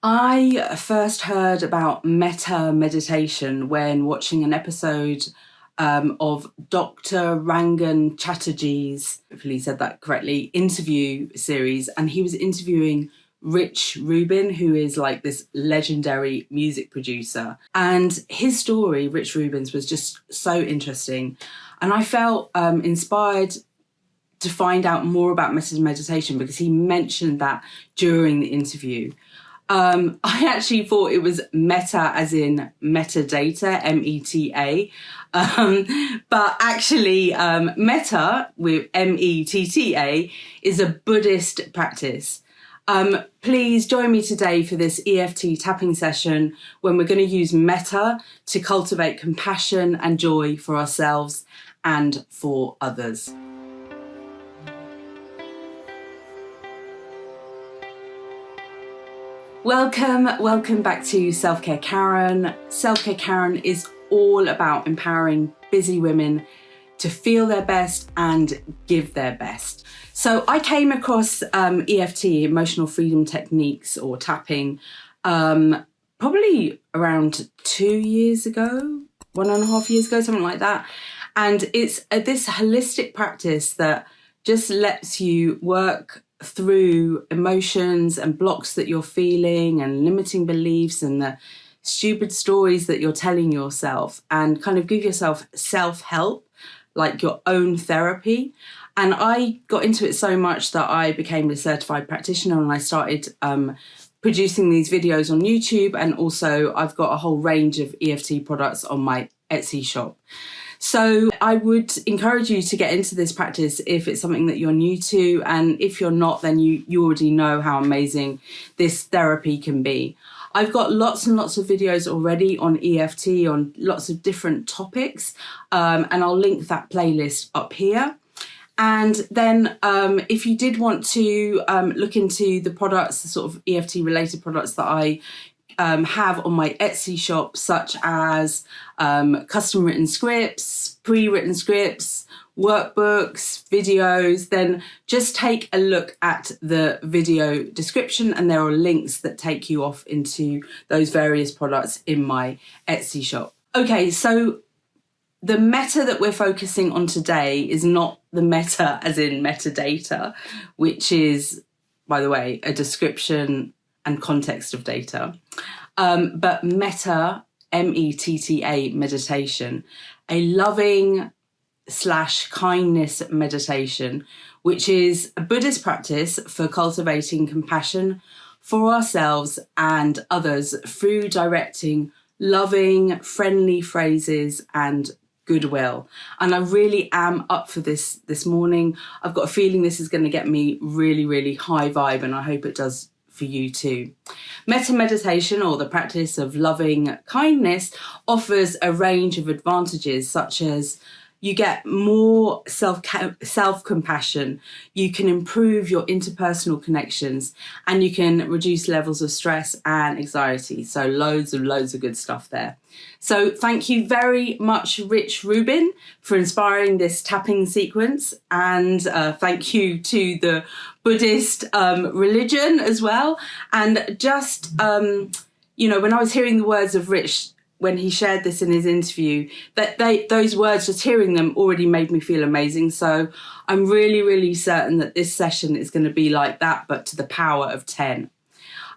I first heard about Metta Meditation when watching an episode of Dr. Rangan Chatterjee's, hopefully said that correctly, interview series. And he was interviewing Rich Rubin, who is like this legendary music producer. And his story, Rich Rubin's, was just so interesting. And I felt inspired to find out more about Metta Meditation because he mentioned that during the interview. I actually thought it was meta as in metadata, M-E-T-A. But actually, metta with M-E-T-T-A is a Buddhist practice. Please join me today for this EFT tapping session when we're going to use metta to cultivate compassion and joy for ourselves and for others. Welcome back to Selfcare Karen. Selfcare Karen is all about empowering busy women to feel their best and give their best. So I came across EFT, emotional freedom techniques, or tapping, probably around 2 years ago, 1.5 years ago, something like that. And it's this holistic practice that just lets you work through emotions and blocks that you're feeling and limiting beliefs and the stupid stories that you're telling yourself, and kind of give yourself self-help, like your own therapy. And I got into it so much that I became a certified practitioner, and I started producing these videos on YouTube, and also I've got a whole range of EFT products on my Etsy shop. So I would encourage you to get into this practice if it's something that you're new to, and if you're not, then you already know how amazing this therapy can be. I've got lots and lots of videos already on EFT on lots of different topics, and I'll link that playlist up here. And then if you did want to look into the products, the sort of EFT related products that I have on my Etsy shop, such as custom written scripts, pre-written scripts, workbooks, videos, then just take a look at the video description, and there are links that take you off into those various products in my Etsy shop. Okay, so the meta that we're focusing on today is not the meta as in metadata, which is, by the way, a description and context of data, but metta, M-E-T-T-A meditation, a loving / kindness meditation, which is a Buddhist practice for cultivating compassion for ourselves and others through directing loving, friendly phrases and goodwill. And I really am up for this morning. I've got a feeling this is going to get me really, really high vibe, and I hope it does for you too. Metta meditation, or the practice of loving kindness, offers a range of advantages, such as you get more self-compassion, you can improve your interpersonal connections, and you can reduce levels of stress and anxiety. So loads of good stuff there. So thank you very much, Rich Rubin, for inspiring this tapping sequence. And thank you to the Buddhist religion as well. And just, when I was hearing the words of Rich, when he shared this in his interview, that those words, just hearing them, already made me feel amazing. So I'm really, really certain that this session is going to be like that, but to the power of 10.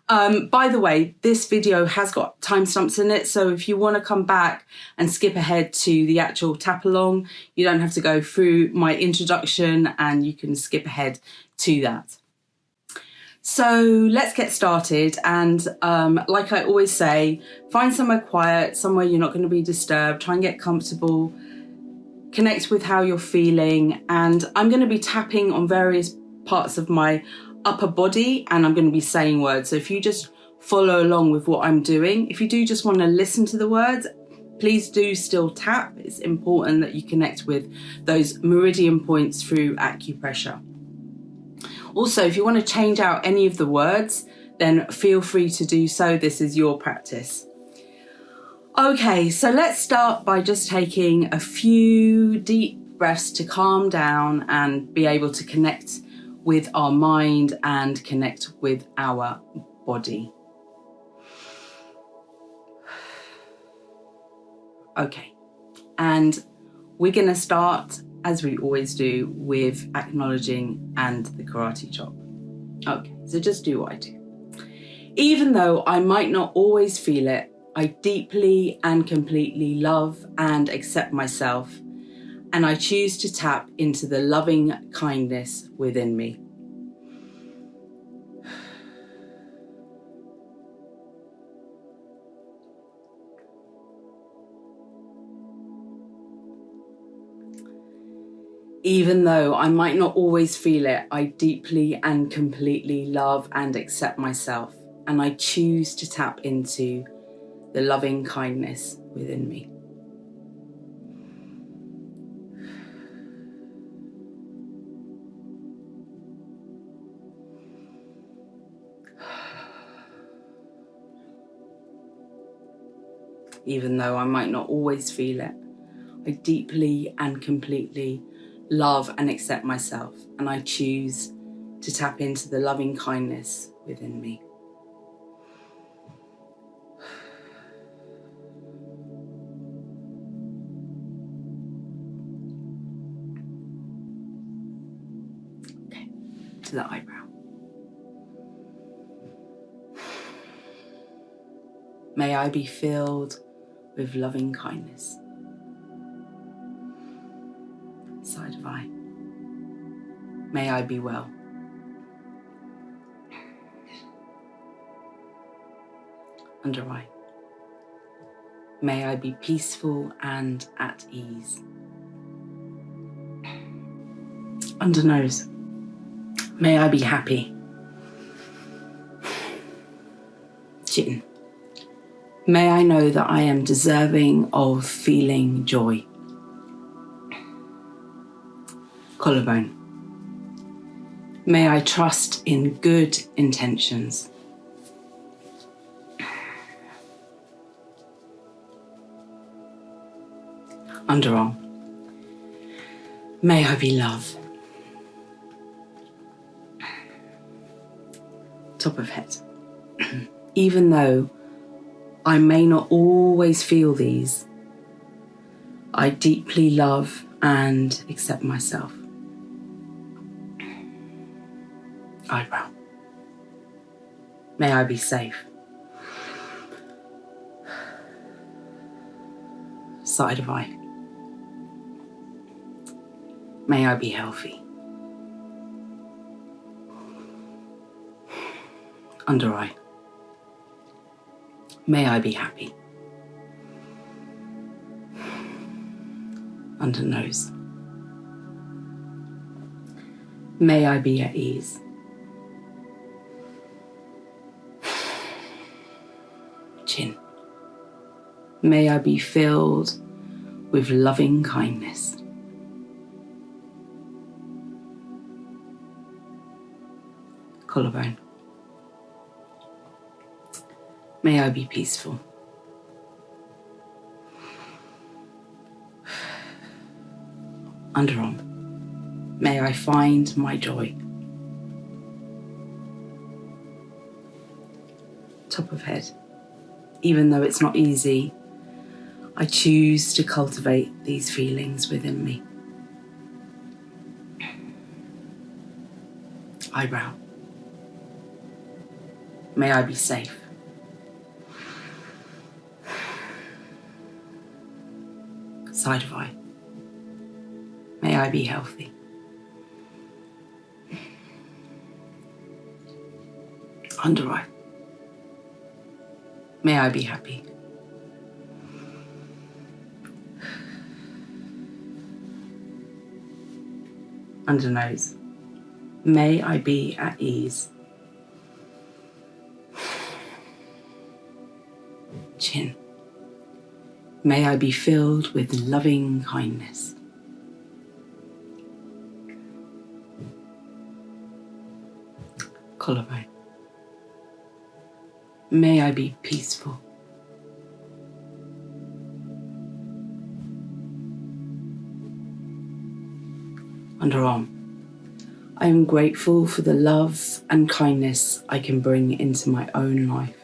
By the way, this video has got timestamps in it, so if you want to come back and skip ahead to the actual tap along, you don't have to go through my introduction, and you can skip ahead to that. So let's get started, and like I always say, find somewhere quiet, somewhere you're not going to be disturbed, try and get comfortable, connect with how you're feeling, and I'm going to be tapping on various parts of my upper body, and I'm going to be saying words. So if you just follow along with what I'm doing, if you do just want to listen to the words, please do still tap. It's important that you connect with those meridian points through acupressure. Also, if you want to change out any of the words, then feel free to do so. This is your practice. Okay, so let's start by just taking a few deep breaths to calm down and be able to connect with our mind and connect with our body. Okay, and we're going to start, as we always do, with acknowledging and the karate chop. Okay, so just do what I do. Even though I might not always feel it, I deeply and completely love and accept myself, and I choose to tap into the loving kindness within me. Even though I might not always feel it, I deeply and completely love and accept myself, and I choose to tap into the loving kindness within me. Even though I might not always feel it, I deeply and completely love and accept myself, and I choose to tap into the loving kindness within me. Okay, to the eyebrow. May I be filled with loving kindness. Side of eye. May I be well. Under eye. May I be peaceful and at ease. Under nose. May I be happy. Chin. May I know that I am deserving of feeling joy. Collarbone. May I trust in good intentions. Underarm. May I be love. Top of head. Even though I may not always feel these, I deeply love and accept myself. Eyebrow. May I be safe. Side of eye. May I be healthy. Under eye. May I be happy. Under nose. May I be at ease. Chin. May I be filled with loving kindness. Collarbone. May I be peaceful. Underarm. May I find my joy. Top of head. Even though it's not easy, I choose to cultivate these feelings within me. Eyebrow. May I be safe. Side of eye. May I be healthy. Under eye. May I be happy. Under nose. May I be at ease. Chin. May I be filled with loving kindness. Collarbone. May I be peaceful. Underarm. I am grateful for the love and kindness I can bring into my own life.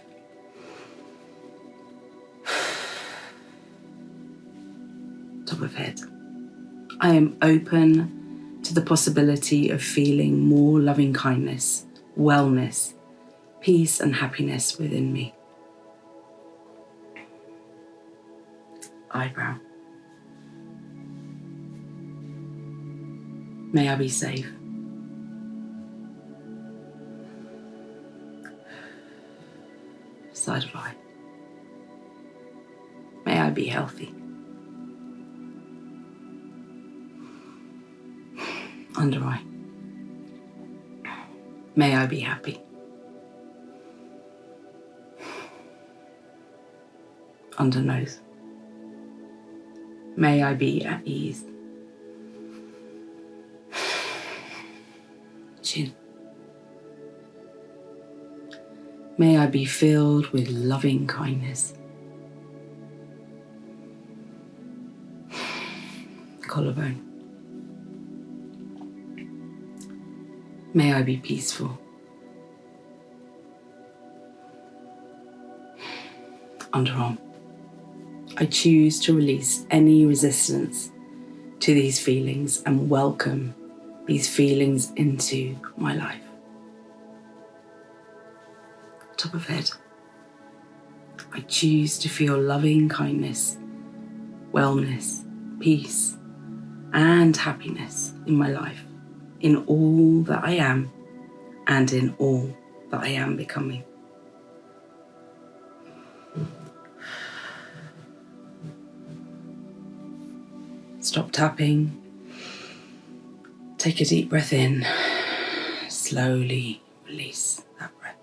I am open to the possibility of feeling more loving kindness, wellness, peace and happiness within me. Eyebrow. May I be safe. Side of eye. May I be healthy. Under eye. May I be happy. Under nose. May I be at ease. Chin. May I be filled with loving kindness. Collarbone. May I be peaceful. Underarm. I choose to release any resistance to these feelings and welcome these feelings into my life. Top of head. I choose to feel loving kindness, wellness, peace, and happiness in my life, in all that I am and in all that I am becoming. Stop tapping. Take a deep breath in. Slowly release that breath.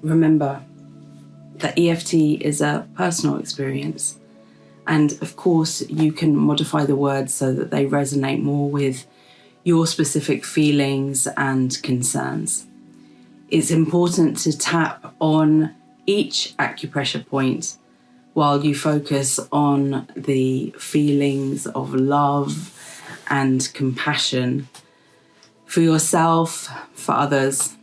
Remember that EFT is a personal experience, and of course you can modify the words so that they resonate more with your specific feelings and concerns. It's important to tap on each acupressure point while you focus on the feelings of love and compassion for yourself, for others.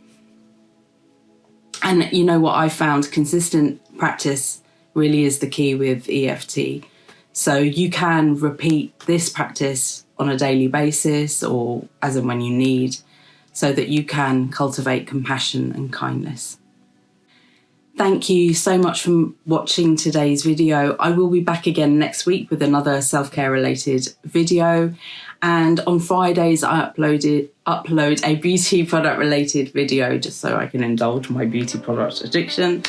And you know what I found? Consistent practice really is the key with EFT. So you can repeat this practice on a daily basis or as and when you need, so that you can cultivate compassion and kindness. Thank you so much for watching today's video. I will be back again next week with another self-care related video. And on Fridays, I upload a beauty product related video just so I can indulge my beauty product addiction.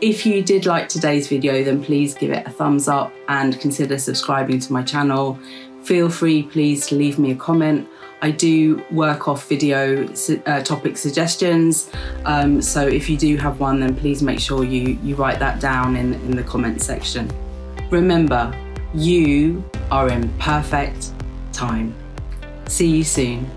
If you did like today's video, then please give it a thumbs up and consider subscribing to my channel. Feel free, please, to leave me a comment. I do work off video topic suggestions, so if you do have one, then please make sure you write that down in the comment section. Remember, you are in perfect time. See you soon.